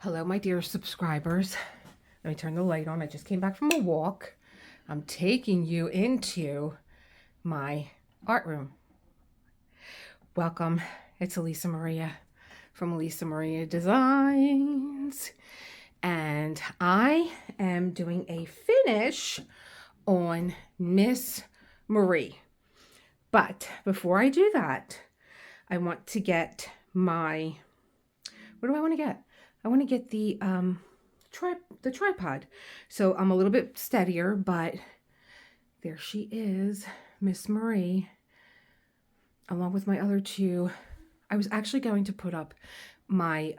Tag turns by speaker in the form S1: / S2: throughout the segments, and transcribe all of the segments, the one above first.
S1: Hello, my dear subscribers. Let me turn the light on. I just came back from a walk. I'm taking you into my art room. Welcome. It's Elisa Maria from Elisa Maria Designs. And I am doing a finish on Miss Marie. But before I do that, I want to get my, what do I want to get? I want to get the tripod. So I'm a little bit steadier, but there she is, Miss Marie, along with my other two. I was actually going to put up my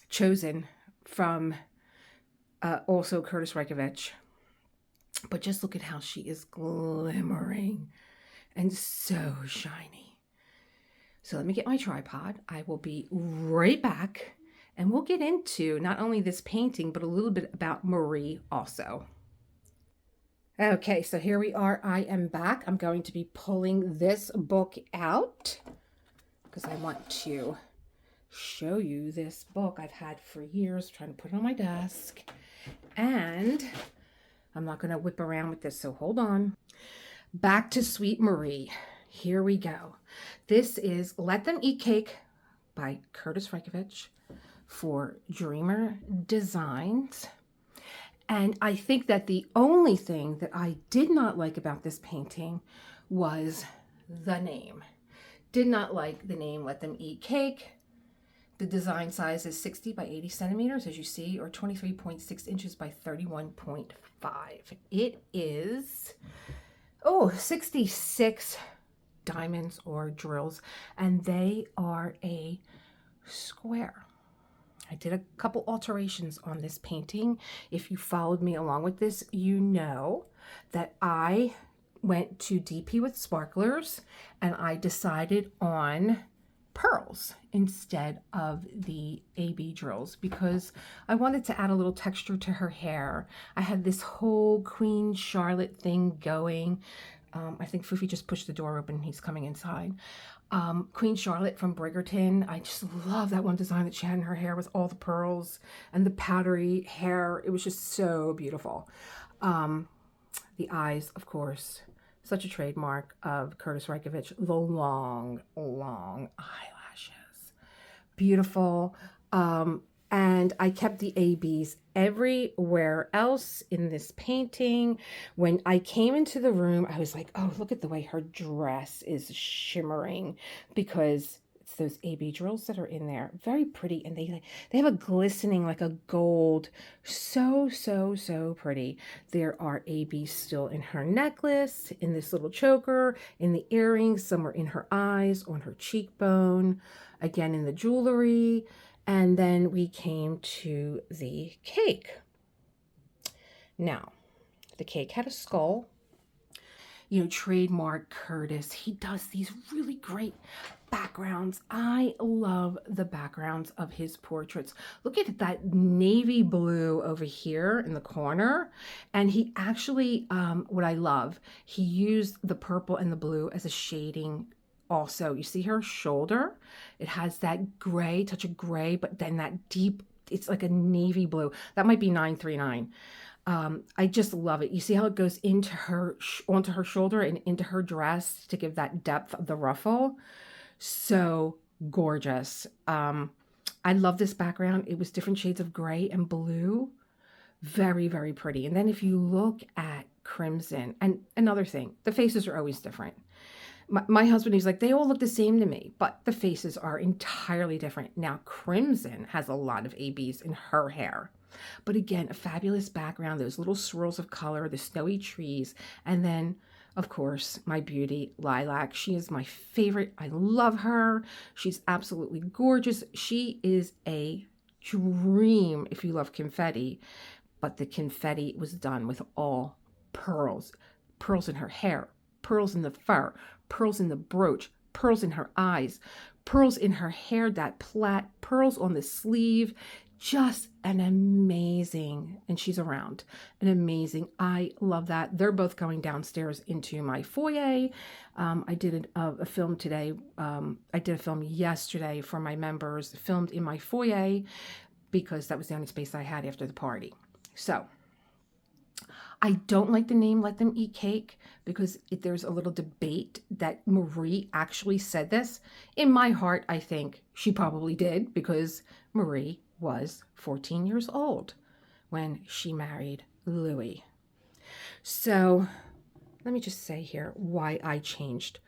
S1: Chosen from also Curtis RYKOVICH, but just look at how she is glimmering and so shiny. So let me get my tripod. I will be right back. And we'll get into not only this painting, but a little bit about Marie also. Okay, so here we are. I am back. I'm going to be pulling this book out because I want to show you this book I've had for years, trying to put it on my desk. And I'm not going to whip around with this, so hold on. Back to Sweet Marie. Here we go. This is Let Them Eat Cake by Curtis RYKOVICH for Dreamer Designs. And I think that the only thing that I did not like about this painting was the name. Did not like the name Let Them Eat Cake. The design size is 60 by 80 centimeters, as you see, or 23.6 inches by 31.5. It is, 66 diamonds or drills, and they are a square. I did a couple alterations on this painting. If you followed me along with this, you know that I went to DP with sparklers and I decided on pearls instead of the AB drills because I wanted to add a little texture to her hair. I had this whole Queen Charlotte thing going. I think Fufi just pushed the door open. He's coming inside. Queen Charlotte from Bridgerton. I just love that one design that she had in her hair with all the pearls and the powdery hair. It was just so beautiful. The eyes, of course, such a trademark of Curtis RYKOVICH. The long, long eyelashes. Beautiful. And I kept the ABs everywhere else in this painting. When I came into the room, I was like, oh, look at the way her dress is shimmering because it's those AB drills that are in there. Very pretty. And they have a glistening like a gold. So, so, so pretty. There are ABs still in her necklace, in this little choker, in the earrings, somewhere in her eyes, on her cheekbone, again in the jewelry. And then we came to the cake. Now, the cake had a skull. You know, trademark Curtis. He does these really great backgrounds. I love the backgrounds of his portraits. Look at that navy blue over here in the corner. And he actually, what I love, he used the purple and the blue as a shading. Also, you see her shoulder? It has that gray, touch of gray, but then that deep, it's like a navy blue. That might be 939. I just love it. You see how it goes into her, onto her shoulder and into her dress to give that depth of the ruffle. So gorgeous. I love this background. It was different shades of gray and blue. Very, very pretty. And then if you look at crimson, and another thing, the faces are always different. My husband, he's like, they all look the same to me, but the faces are entirely different. Now, Crimson has a lot of ABs in her hair. But again, a fabulous background, those little swirls of color, the snowy trees, and then, of course, my beauty, Lilac. She is my favorite. I love her. She's absolutely gorgeous. She is a dream if you love confetti, but the confetti was done with all pearls. Pearls in her hair, pearls in the fur, pearls in the brooch, pearls in her eyes, pearls in her hair, that plait, pearls on the sleeve. Just an amazing, and she's around, an amazing. I love that. They're both going downstairs into my foyer. I did a film today. I did a film yesterday for my members, filmed in my foyer. because that was the only space I had after the party. So I don't like the name Let Them Eat Cake because there's a little debate that Marie actually said this. In my heart, I think she probably did because Marie was 14 years old when she married Louis. So let me just say here why I changed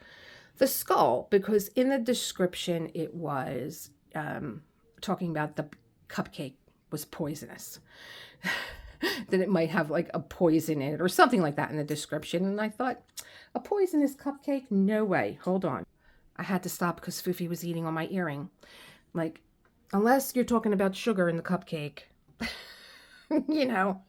S1: the skull, because in the description it was talking about the cupcake was poisonous. That it might have like a poison in it or something like that in the description. And I thought, a poisonous cupcake? No way. Hold on. I had to stop because Fufi was eating on my earring. Like, unless you're talking about sugar in the cupcake, you know,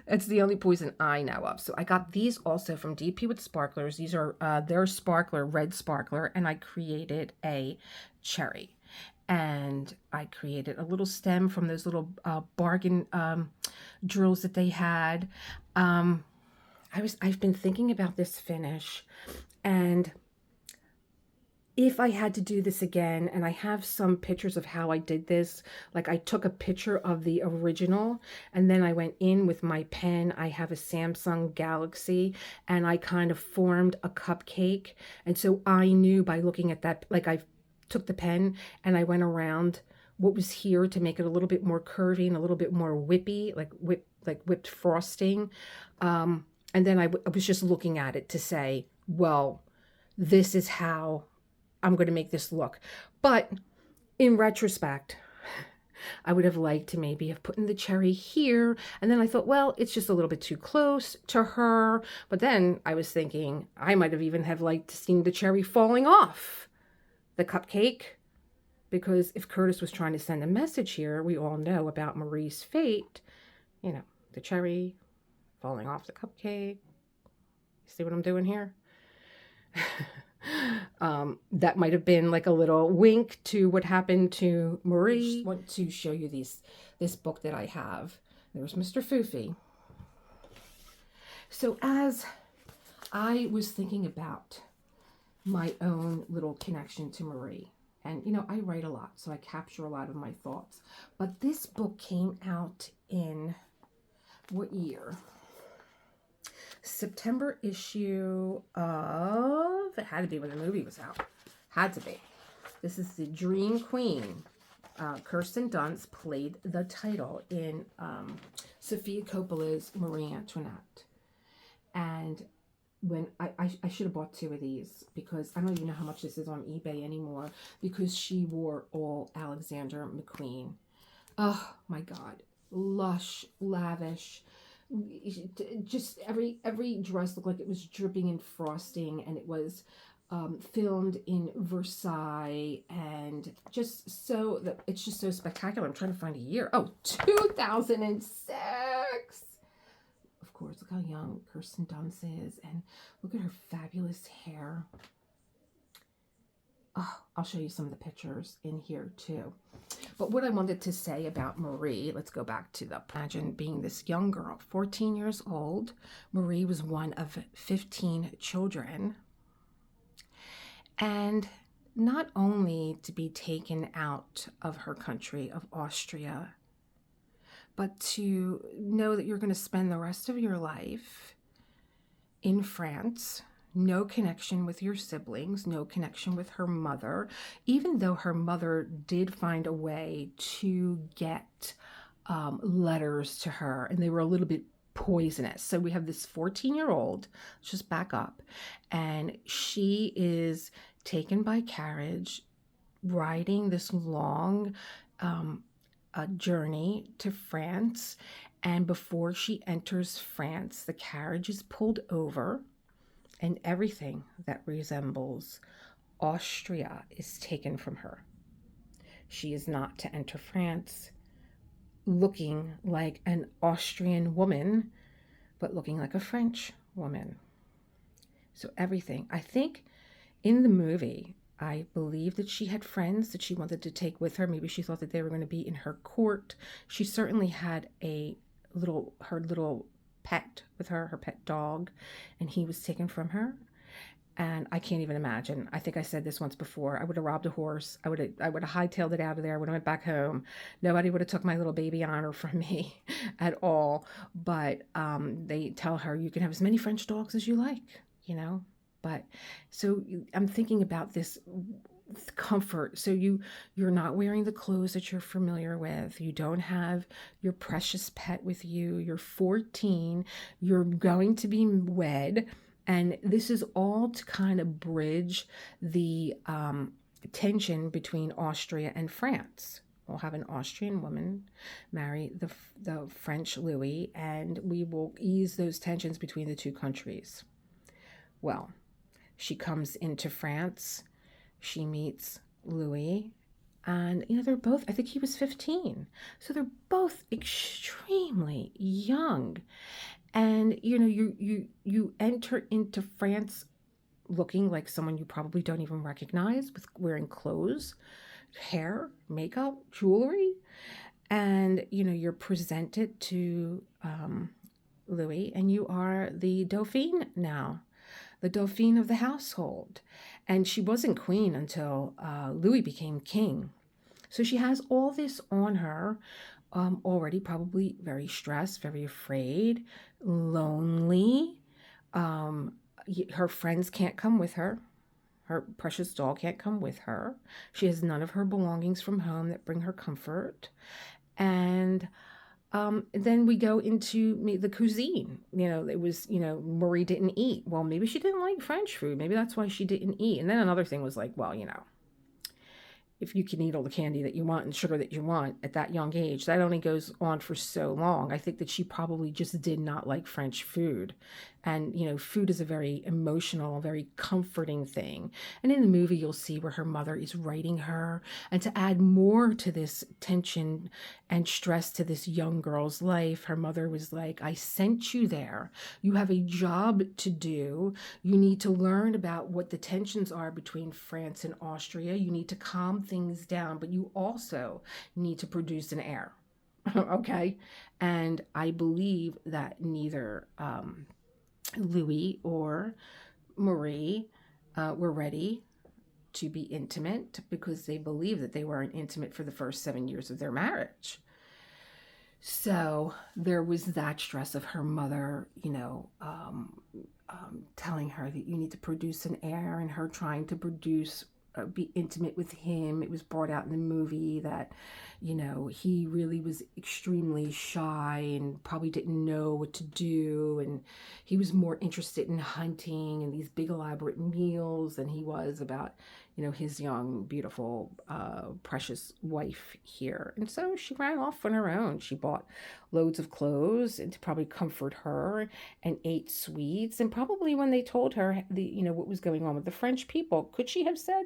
S1: it's the only poison I know of. So I got these also from DP with Sparklers. These are their sparkler, red sparkler, and I created a cherry. And I created a little stem from those little bargain drills that they had. I've been thinking about this finish, and if I had to do this again, and I have some pictures of how I did this, like I took a picture of the original and then I went in with my pen. I have a Samsung Galaxy and I kind of formed a cupcake. And so I knew by looking at that, like I took the pen and I went around what was here to make it a little bit more curvy and a little bit more whippy, like whipped frosting. And then I was just looking at it to say, well, this is how I'm going to make this look. But in retrospect, I would have liked to maybe have put in the cherry here. And then I thought, well, it's just a little bit too close to her. But then I was thinking I might have even have liked to see the cherry falling off the cupcake. Because if Curtis was trying to send a message here, we all know about Marie's fate. You know, the cherry falling off the cupcake. See what I'm doing here? That might have been like a little wink to what happened to Marie. I just want to show you this book that I have. There's Mr. Fufi. So as I was thinking about my own little connection to Marie, and you know, I write a lot, so I capture a lot of my thoughts. But this book came out in what year? September issue of, it had to be when the movie was out. Had to be. This is the Dream Queen. Kirsten Dunst played the title in Sophia Coppola's Marie Antoinette. And when I should have bought 2 of these because I don't even know how much this is on eBay anymore, because she wore all Alexander McQueen. Oh my God. Lush, lavish. Just every dress looked like it was dripping in frosting, and it was filmed in Versailles, and just so that it's just so spectacular. I'm trying to find a year. Oh, 2006. Of course, look how young Kirsten Dunst is, and look at her fabulous hair. Oh, I'll show you some of the pictures in here too. But what I wanted to say about Marie, let's go back to the pageant, being this young girl, 14 years old. Marie was one of 15 children. And not only to be taken out of her country, of Austria, but to know that you're going to spend the rest of your life in France. No connection with your siblings, no connection with her mother, even though her mother did find a way to get letters to her, and they were a little bit poisonous. So we have this 14-year-old, let's just back up, and she is taken by carriage, riding this long journey to France, and before she enters France, the carriage is pulled over, and everything that resembles Austria is taken from her. She is not to enter France looking like an Austrian woman, but looking like a French woman. So everything. I think in the movie, I believe that she had friends that she wanted to take with her. Maybe she thought that they were going to be in her court. She certainly had her little pet with her pet dog, and he was taken from her. And I can't even imagine. I think I said this once before. I would have robbed a horse. I would have hightailed it out of there. I would have went back home. Nobody would have took my little baby honor from me at all. But they tell her you can have as many French dogs as you like, you know. But so I'm thinking about this comfort. So you're not wearing the clothes that you're familiar with. You don't have your precious pet with you. You're 14. You're going to be wed, and this is all to kind of bridge the tension between Austria and France. We'll have an Austrian woman marry the French Louis, and we will ease those tensions between the two countries. Well, she comes into France. She meets Louis, and they're both, I think he was 15. So they're both extremely young. And you enter into France looking like someone you probably don't even recognize, with wearing clothes, hair, makeup, jewelry, and you're presented to Louis, and you are the Dauphine now, the Dauphine of the household. And she wasn't queen until Louis became king. So she has all this on her, already probably very stressed, very afraid, lonely. Um, Her friends can't come with her. Her precious doll can't come with her. She has none of her belongings from home that bring her comfort. And then we go into the cuisine. It was, Marie didn't eat. Well, maybe she didn't like French food. Maybe that's why she didn't eat. And then another thing was like, well, if you can eat all the candy that you want and sugar that you want at that young age, that only goes on for so long. I think that she probably just did not like French food. And, food is a very emotional, very comforting thing. And in the movie, you'll see where her mother is writing her. And to add more to this tension and stress to this young girl's life, her mother was like, I sent you there. You have a job to do. You need to learn about what the tensions are between France and Austria. You need to calm things down, but you also need to produce an heir. Okay? And I believe that neither Louis or Marie were ready to be intimate, because they believed that they weren't intimate for the first 7 years of their marriage. So there was that stress of her mother, telling her that you need to produce an heir, and her trying to be intimate with him. It was brought out in the movie that, he really was extremely shy and probably didn't know what to do. And he was more interested in hunting and these big elaborate meals than he was about, his young, beautiful, precious wife here. And so she ran off on her own. She bought loads of clothes and to probably comfort her, and ate sweets. And probably when they told her what was going on with the French people, could she have said,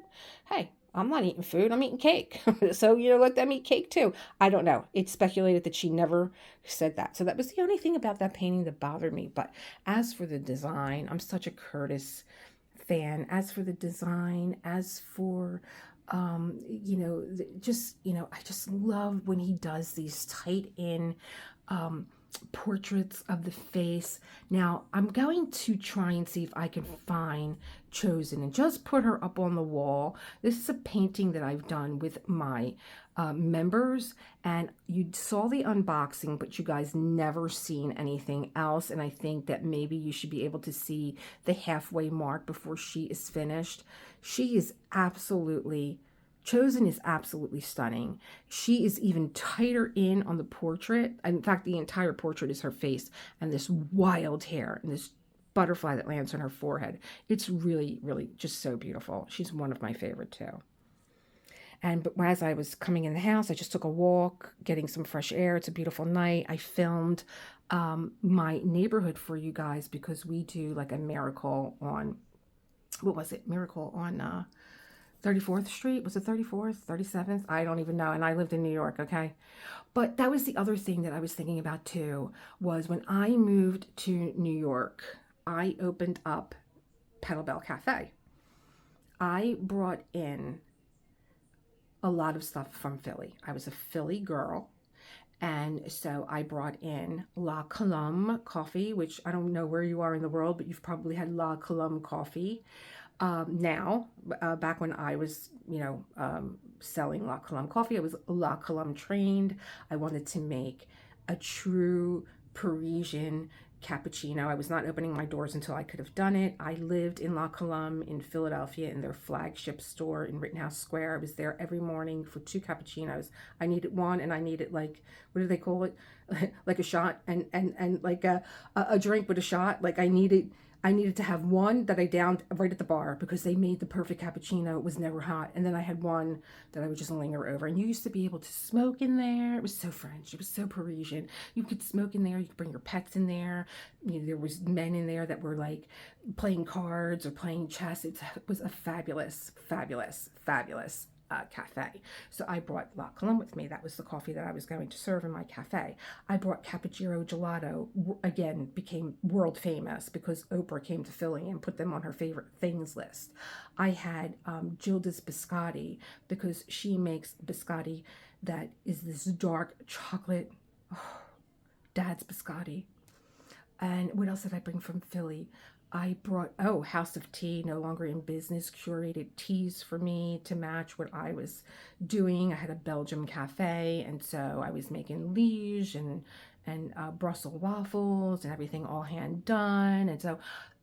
S1: hey, I'm not eating food, I'm eating cake. So, let them eat cake too. I don't know. It's speculated that she never said that. So that was the only thing about that painting that bothered me. But as for the design, I'm such a KURTIS fan. As for the design, as for I just love when he does these tight in portraits of the face. Now, I'm going to try and see if I can find Chosen and just put her up on the wall. This is a painting that I've done with my members, and you saw the unboxing, but you guys never seen anything else. And I think that maybe you should be able to see the halfway mark before she is finished. She is absolutely Chosen is absolutely stunning. She is even tighter in on the portrait. In fact, the entire portrait is her face and this wild hair and this butterfly that lands on her forehead. It's really, really just so beautiful. She's one of my favorite too. But as I was coming in the house, I just took a walk, getting some fresh air. It's a beautiful night. I filmed my neighborhood for you guys, because we do like a miracle on, what was it? Miracle on 34th Street. Was it 34th, 37th? I don't even know. And I lived in New York, okay? But that was the other thing that I was thinking about too, was when I moved to New York, I opened up Petal Bell Cafe. I brought in a lot of stuff from Philly. I was a Philly girl, And so I brought in La Colombe coffee, which I don't know where you are in the world, but you've probably had La Colombe coffee. Now, back when I was, selling La Colombe coffee, I was La Colombe trained. I wanted to make a true Parisian cappuccino. I was not opening my doors until I could have done it. I lived in La Colombe in Philadelphia in their flagship store in Rittenhouse Square. I was there every morning for 2 cappuccinos. I needed one, and I needed, like, what do they call it? Like a shot, and like a drink with a shot. Like I needed to have one that I downed right at the bar because they made the perfect cappuccino. It was never hot. And then I had one that I would just linger over. And you used to be able to smoke in there. It was so French. It was so Parisian. You could smoke in there. You could bring your pets in there. There was men in there that were like playing cards or playing chess. It was a fabulous, fabulous, fabulous cafe. So I brought La Colombe with me. That was the coffee that I was going to serve in my cafe. I brought cappuccino gelato, again, became world famous because Oprah came to Philly and put them on her favorite things list. I had Gilda's biscotti because she makes biscotti that is this dark chocolate, dad's biscotti. And what else did I bring from Philly? I brought, House of Tea, no longer in business, curated teas for me to match what I was doing. I had a Belgium cafe, and so I was making liege and Brussels waffles and everything all hand done. And so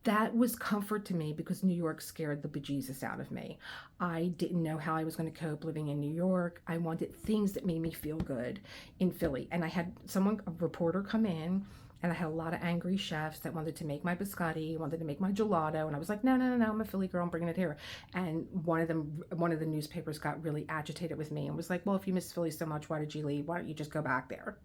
S1: that was comfort to me because New York scared the bejesus out of me. I didn't know how I was going to cope living in New York. I wanted things that made me feel good in Philly. And I had a reporter come in, and I had a lot of angry chefs that wanted to make my biscotti, wanted to make my gelato. And I was like, no, I'm a Philly girl, I'm bringing it here. And one of the newspapers got really agitated with me and was like, well, if you miss Philly so much, why did you leave? Why don't you just go back there?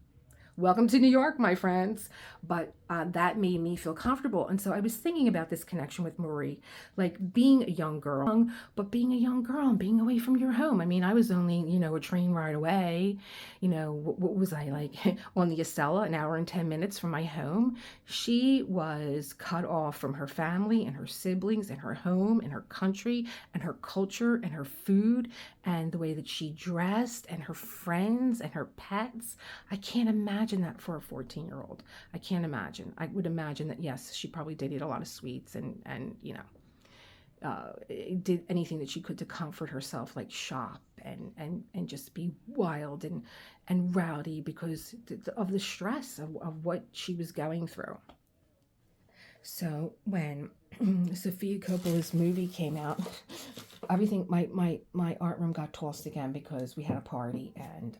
S1: Welcome to New York, my friends. But that made me feel comfortable. And so I was thinking about this connection with Marie, like being a young girl, but being a young girl and being away from your home. I mean, I was only, a train ride away. What was I like on the Acela, an hour and 10 minutes from my home? She was cut off from her family and her siblings and her home and her country and her culture and her food and the way that she dressed and her friends and her pets. I can't imagine that for a 14-year-old. I can't imagine. I would imagine that, yes, she probably did eat a lot of sweets and did anything that she could to comfort herself, like shop and just be wild and rowdy because of the stress of what she was going through. So when Sophia Coppola's movie came out, everything, my art room got tossed again because we had a party, and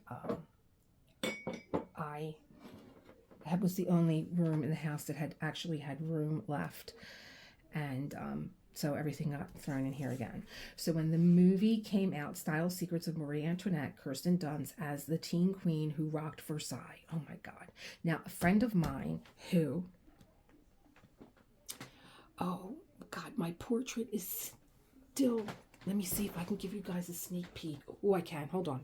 S1: I was the only room in the house that had actually had room left, and so everything got thrown in here again. So when the movie came out, Style Secrets of Marie Antoinette, Kirsten Dunst as the teen queen who rocked Versailles. Oh my God. Now, a friend of mine who, oh God, my portrait is still, let me see if I can give you guys a sneak peek. Oh, I can, hold on.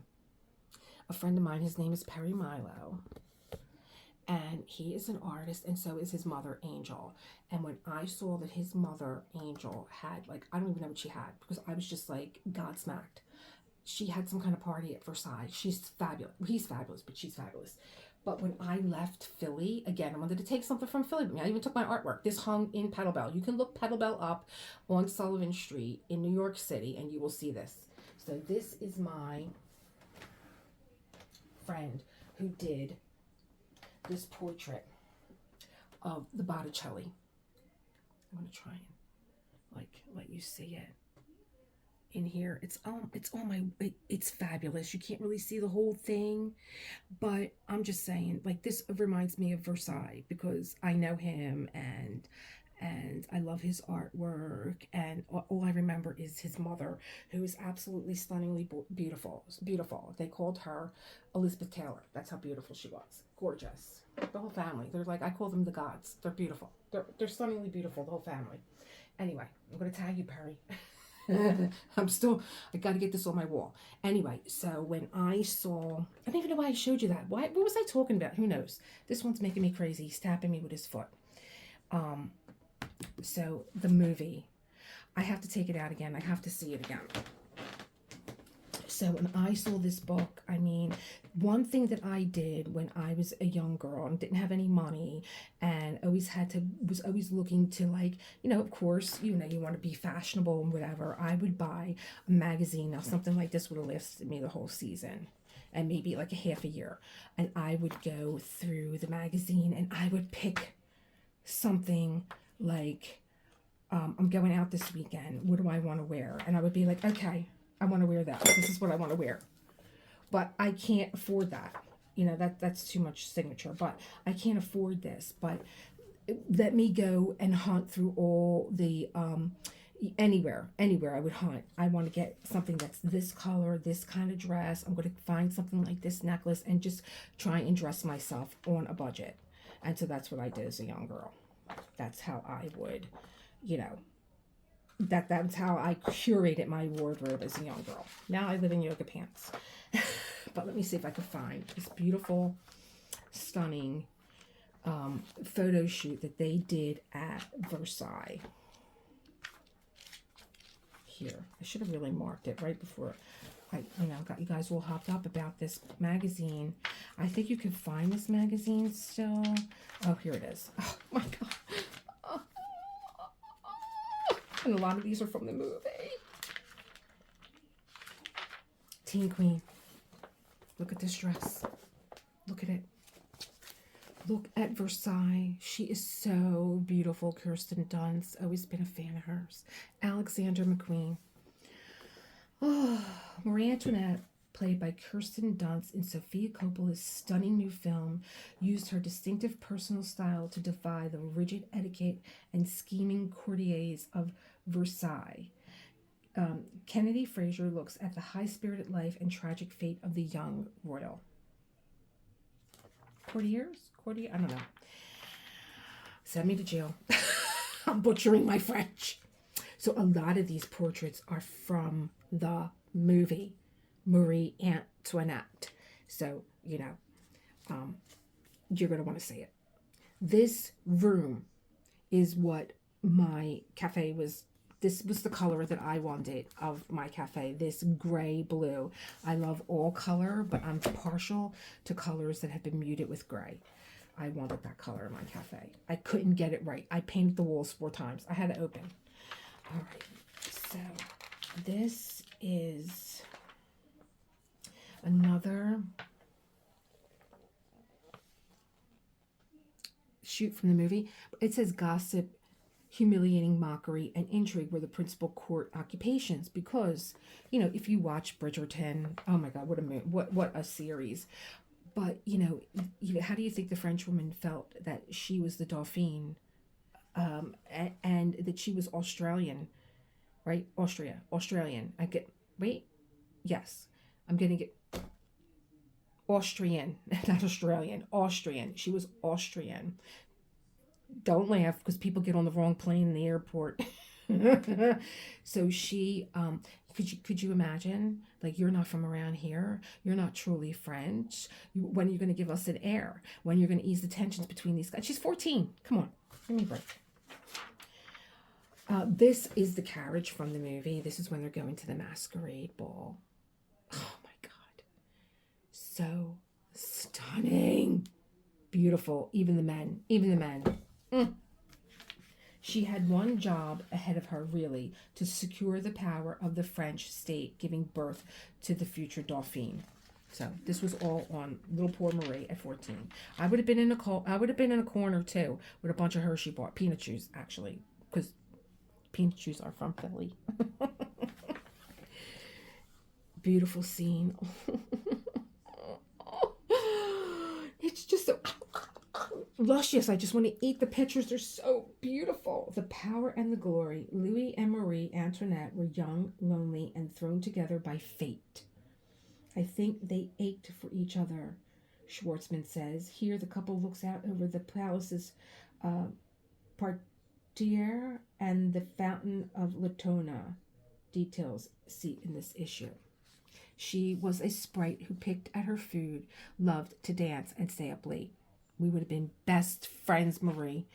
S1: A friend of mine, his name is Perry Milo, and he is an artist, and so is his mother, Angel. And when I saw that his mother, Angel, had, like, I don't even know what she had, because I was just like godsmacked. She had some kind of party at Versailles. She's fabulous. He's fabulous, but she's fabulous. But when I left Philly, again, I wanted to take something from Philly with me. I even took my artwork. This hung in Petal Bell. You can look Petal Bell up on Sullivan Street in New York City, and you will see this. So this is my friend who did this portrait of the Botticelli. I'm going to try and let you see it in here. It's fabulous. You can't really see the whole thing, but I'm just saying, like, this reminds me of Versailles because I know him and I love his artwork, and all I remember is his mother, who is absolutely stunningly beautiful. They called her Elizabeth Taylor. That's how beautiful she was. Gorgeous. The whole family. They're like, I call them the gods. They're beautiful. They're stunningly beautiful, the whole family. Anyway, I'm going to tag you, Perry. I got to get this on my wall. Anyway, so when I saw, I don't even know why I showed you that. What was I talking about? Who knows? This one's making me crazy. He's tapping me with his foot. So the movie, I have to take it out again. I have to see it again. So when I saw this book, I mean, one thing that I did when I was a young girl and didn't have any money and was always looking to, like, of course, you want to be fashionable and whatever, I would buy a magazine. Now, something like this would have lasted me the whole season and maybe like a half a year. And I would go through the magazine and I would pick something like, I'm going out this weekend. What do I want to wear? And I would be like, okay, I want to wear that. This is what I want to wear. But I can't afford that. That's too much signature. But I can't afford this. But let me go and hunt through all the, anywhere I would hunt. I want to get something that's this color, this kind of dress. I'm going to find something like this necklace and just try and dress myself on a budget. And so that's what I did as a young girl. That's how I would, that's how I curated my wardrobe as a young girl. Now I live in yoga pants. But let me see if I can find this beautiful, stunning photo shoot that they did at Versailles. Here, I should have really marked it right before I got you guys all hopped up about this magazine. I think you can find this magazine still. Oh, here it is. Oh my God. And a lot of these are from the movie. Teen Queen. Look at this dress. Look at it. Look at Versailles. She is so beautiful. Kirsten Dunst. Always been a fan of hers. Alexander McQueen. Oh, Marie Antoinette, played by Kirsten Dunst in Sophia Coppola's stunning new film, used her distinctive personal style to defy the rigid etiquette and scheming courtiers of Versailles. Kennedy Fraser looks at the high-spirited life and tragic fate of the young royal. Courtier? I don't know. Send me to jail. I'm butchering my French. So a lot of these portraits are from the movie Marie Antoinette. So, you're going to want to say it. This room is what my cafe was. This was the color that I wanted of my cafe, this gray blue. I love all color, but I'm partial to colors that have been muted with gray. I wanted that color in my cafe. I couldn't get it right. I painted the walls 4 times. I had to open. All right, so this is another shoot from the movie. It says gossip, humiliating mockery, and intrigue were the principal court occupations because, if you watch Bridgerton, oh my God, what a series. But, how do you think the French woman felt that she was the Dauphine and that she was Australian, right? Australian. Yes, I'm going to get Austrian, not Australian, Austrian. She was Austrian. Don't laugh because people get on the wrong plane in the airport. So she, could you imagine? Like, you're not from around here. You're not truly French. When are you going to give us an air? When you're going to ease the tensions between these guys? She's 14. Come on, give me a break. This is the carriage from the movie. This is when they're going to the masquerade ball. Oh my God. So stunning. Beautiful. Even the men. She had one job ahead of her, really, to secure the power of the French state, giving birth to the future Dauphine. So this was all on little poor Marie at 14. I would have been in a corner too with a bunch of Hershey bar peanut chews, actually, because peanut chews are from Philly. Beautiful scene. It's just so luscious. I just want to eat the pictures. They're so beautiful. The power and the glory. Louis and Marie Antoinette were young, lonely, and thrown together by fate. I think they ached for each other, Schwartzman says. Here the couple looks out over the palace's parterre and the fountain of Latona. Details see in this issue. She was a sprite who picked at her food, loved to dance and stay up late. We would have been best friends, Marie.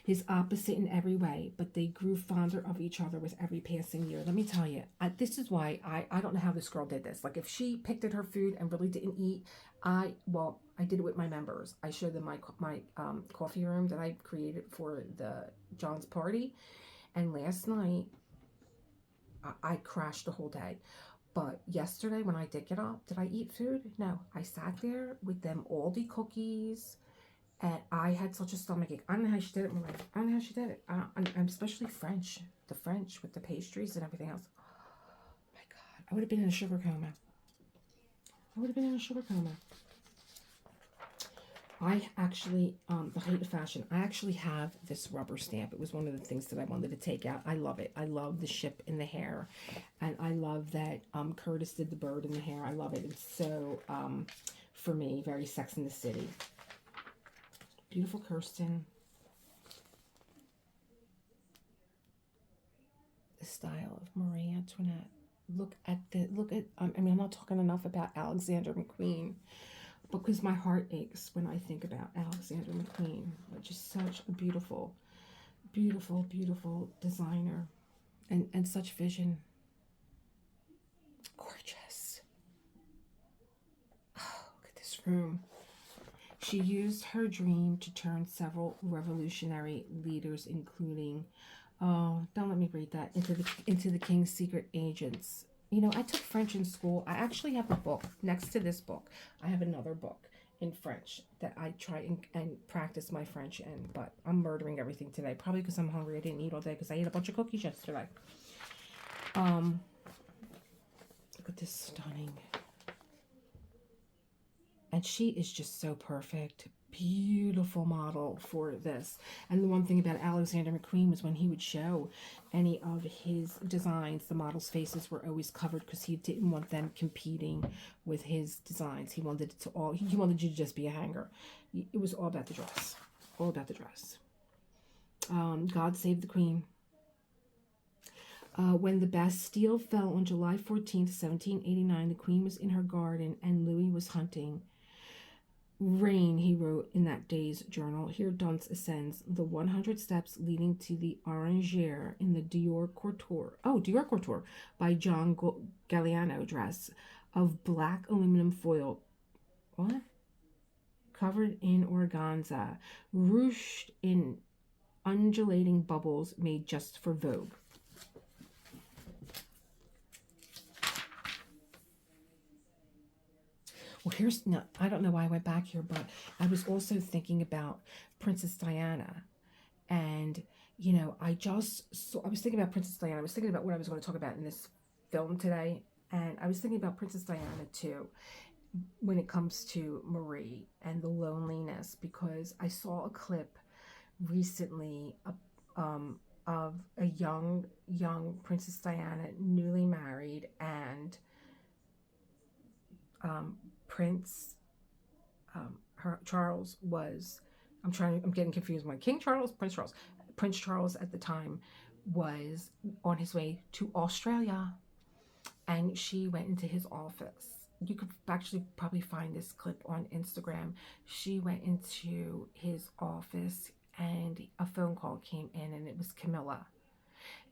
S1: His opposite in every way, but they grew fonder of each other with every passing year. Let me tell you, this is why I don't know how this girl did this. Like, if she picked at her food and really didn't eat, I did it with my members. I showed them my coffee room that I created for the John's party, and last night I crashed the whole day. But yesterday when I did get up, did I eat food? No, I sat there with them Aldi cookies, and I had such a stomachache. I don't know how she did it, Marie. I don't know how she did it. I'm especially French. The French with the pastries and everything else. Oh my God, I would have been in a sugar coma. I would have been in a sugar coma. I actually, the height of fashion, I actually have this rubber stamp. It was one of the things that I wanted to take out. I love it. I love the ship in the hair. And I love that Curtis did the bird in the hair. I love it. It's so, for me, very Sex in the City. Beautiful Kirsten. The style of Marie Antoinette. Look at, I mean, I'm not talking enough about Alexander McQueen, because my heart aches when I think about Alexander McQueen. Just such a beautiful, beautiful, beautiful designer, and such vision. Gorgeous. Oh, look at this room. She used her dream to turn several revolutionary leaders, including, oh, don't let me read that, into the king's secret agents. You know, I took French in school. I actually have a book next to this book. I have another book in French that I try and practice my French in, but I'm murdering everything today, probably because I'm hungry. I didn't eat all day because I ate a bunch of cookies yesterday. Look at this stunning. And she is just so perfect. Beautiful model for this. And the one thing about Alexander McQueen was when he would show any of his designs, the models' faces were always covered because he didn't want them competing with his designs. He wanted it to he wanted you to just be a hanger. It was all about the dress. All about the dress. God Save the Queen. When the Bastille fell on July 14th, 1789, the Queen was in her garden and Louis was hunting. Rain, he wrote in that day's journal. Here Dunce ascends the 100 steps leading to the Orangere in the Dior Couture by John Galliano dress of black aluminum foil. What? Covered in organza, ruched in undulating bubbles made just for Vogue. Well, I don't know why I went back here, but I was also thinking about Princess Diana. And, you know, I was thinking about Princess Diana. I was thinking about what I was going to talk about in this film today. And I was thinking about Princess Diana, too, when it comes to Marie and the loneliness, because I saw a clip recently of a young Princess Diana, newly married, and Prince Charles was, I'm getting confused. King Charles, Prince Charles at the time was on his way to Australia, and she went into his office. You could actually probably find this clip on Instagram. She went into his office and a phone call came in, and it was Camilla.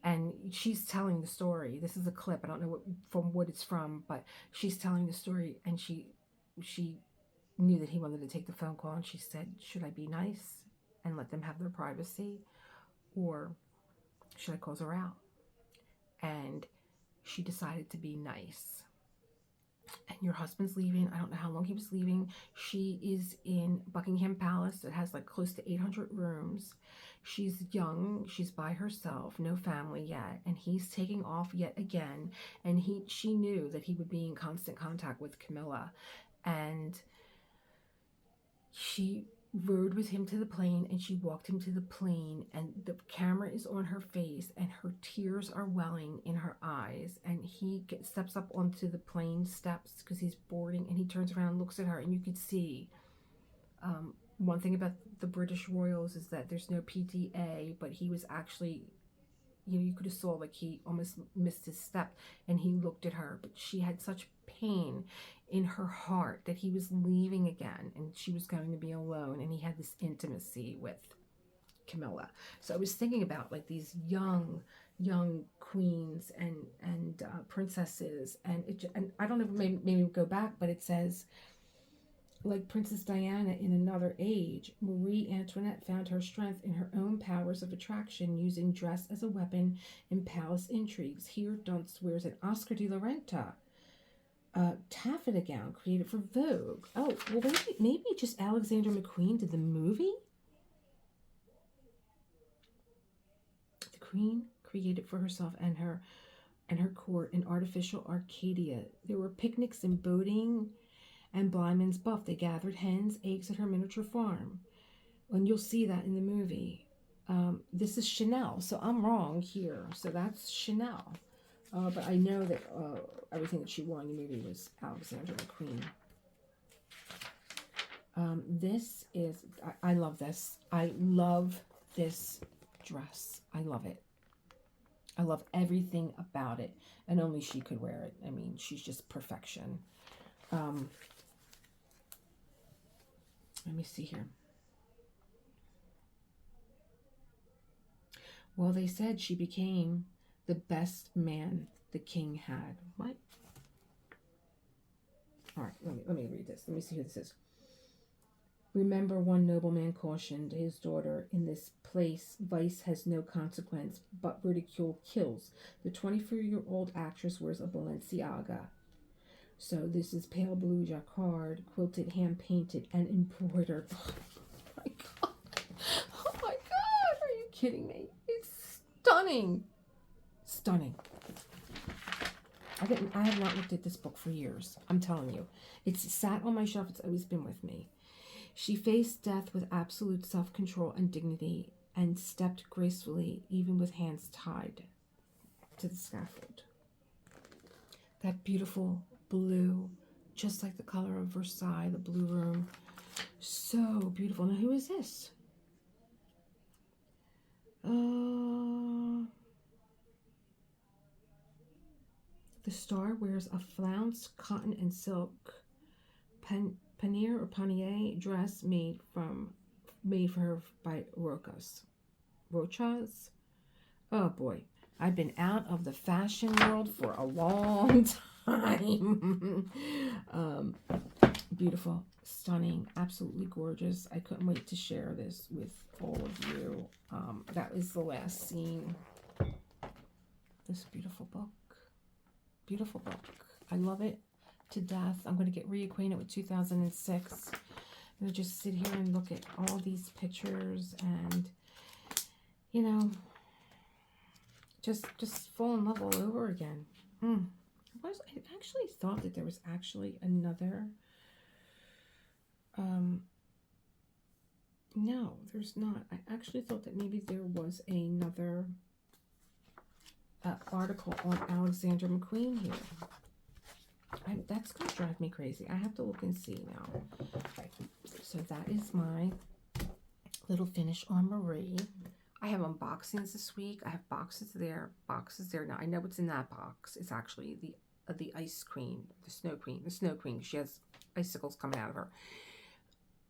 S1: And she's telling the story. This is a clip. I don't know what it's from, but she's telling the story, and she knew that he wanted to take the phone call, and she said, should I be nice and let them have their privacy, or should I close her out? And she decided to be nice. And your husband's leaving. I don't know how long he was leaving. She is in Buckingham Palace. It has like close to 800 rooms. She's young. She's by herself. No family yet. And he's taking off yet again. And she knew that he would be in constant contact with Camilla. And she rode with him to the plane, and she walked him to the plane, and the camera is on her face, and her tears are welling in her eyes, and he steps up onto the plane steps because he's boarding, and he turns around and looks at her, and you could see one thing about the British royals is that there's no PTA, but he was actually you know, you could have saw like he almost missed his step, and he looked at her, but she had such pain in her heart that he was leaving again, and she was going to be alone, and he had this intimacy with Camilla. So I was thinking about like these young queens and princesses, and and I don't know, maybe we'll go back, but it says, like Princess Diana in another age, Marie Antoinette found her strength in her own powers of attraction, using dress as a weapon in palace intrigues. Here, Dunst wears an Oscar de la Renta taffeta gown created for Vogue. Oh, well, maybe just Alexander McQueen did the movie? The queen created for herself and her court an artificial Arcadia. There were picnics and boating and Blyman's Buff. They gathered hens, eggs at her miniature farm. And you'll see that in the movie. This is Chanel, so I'm wrong here. So that's Chanel. But I know that everything that she wore in the movie was Alexander McQueen. This is, I love this. I love this dress. I love it. I love everything about it. And only she could wear it. I mean, she's just perfection. Let me see here. Well, they said she became the best man the king had. What? All right, let me read this. Let me see who this is. Remember, one nobleman cautioned his daughter, in this place vice has no consequence, but ridicule kills. The 24-year-old actress wears a Balenciaga. So this is pale blue jacquard, quilted, hand-painted, and embroidered. Oh my God. Oh my God. Are you kidding me? It's stunning. Stunning. I have not looked at this book for years. I'm telling you. It's sat on my shelf. It's always been with me. She faced death with absolute self-control and dignity, and stepped gracefully, even with hands tied to the scaffold. That beautiful blue, just like the color of Versailles, the blue room. So beautiful. Now, who is this? The star wears a flounced cotton and silk pannier or panier dress made for her by Rochas. Oh boy, I've been out of the fashion world for a long time. Beautiful, stunning, absolutely gorgeous. I couldn't wait to share this with all of you. That is the last scene. This beautiful book. Beautiful book. I love it to death. I'm going to get reacquainted with 2006. I'm going to just sit here and look at all these pictures and, you know, just fall in love all over again. I actually thought that there was actually another. No, there's not. I actually thought that maybe there was another article on Alexander McQueen here. That's going to drive me crazy. I have to look and see now. Okay, so that is my little finish on Marie. I have unboxings this week. I have boxes there. Now, I know what's in that box. It's actually the ice cream, the snow queen. She has icicles coming out of her.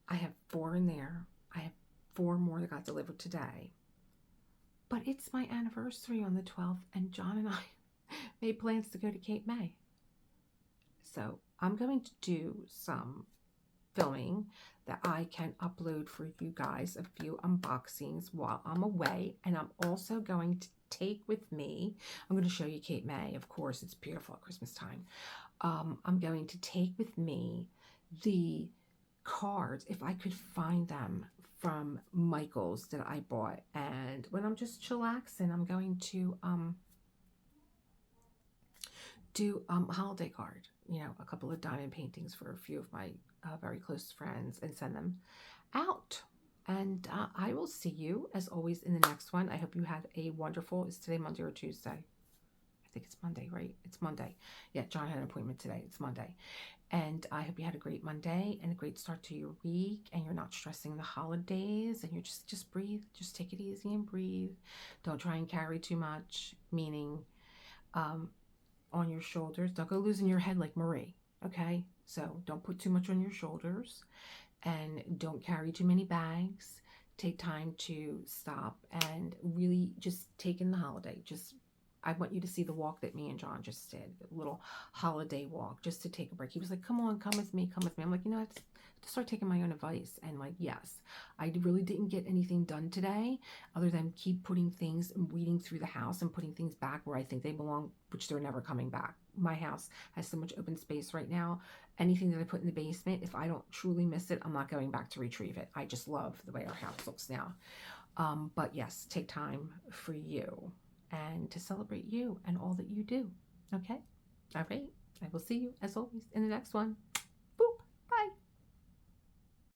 S1: I have 4 in there. I have 4 more that got delivered today. But it's my anniversary on the 12th, and John and I made plans to go to Cape May. So I'm going to do some filming that I can upload for you guys, a few unboxings while I'm away. And I'm also going to take with me, I'm going to show you Cape May. Of course, it's beautiful at Christmas time. I'm going to take with me the cards, if I could find them, from Michael's that I bought. And when I'm just chillaxing, I'm going to do a holiday card, you know, a couple of diamond paintings for a few of my very close friends, and send them out. And I will see you, as always, in the next one. I hope you had a wonderful, is today Monday or Tuesday? think it's Monday, right? It's Monday. Yeah, John had an appointment today. It's Monday. And I hope you had a great Monday and a great start to your week, and you're not stressing the holidays, and you're just breathe. Just take it easy and breathe. Don't try and carry too much, meaning on your shoulders. Don't go losing your head like Marie, okay? So don't put too much on your shoulders, and don't carry too many bags. Take time to stop and really just take in the holiday. I want you to see the walk that me and John just did, a little holiday walk, just to take a break. He was like, come on, come with me, come with me. I'm like, you know, I have to start taking my own advice. And like, yes, I really didn't get anything done today other than keep putting things and weeding through the house and putting things back where I think they belong, which they're never coming back. My house has so much open space right now. Anything that I put in the basement, if I don't truly miss it, I'm not going back to retrieve it. I just love the way our house looks now. But yes, take time for you and to celebrate you and all that you do. Okay? All right. I will see you, as always, in the next one.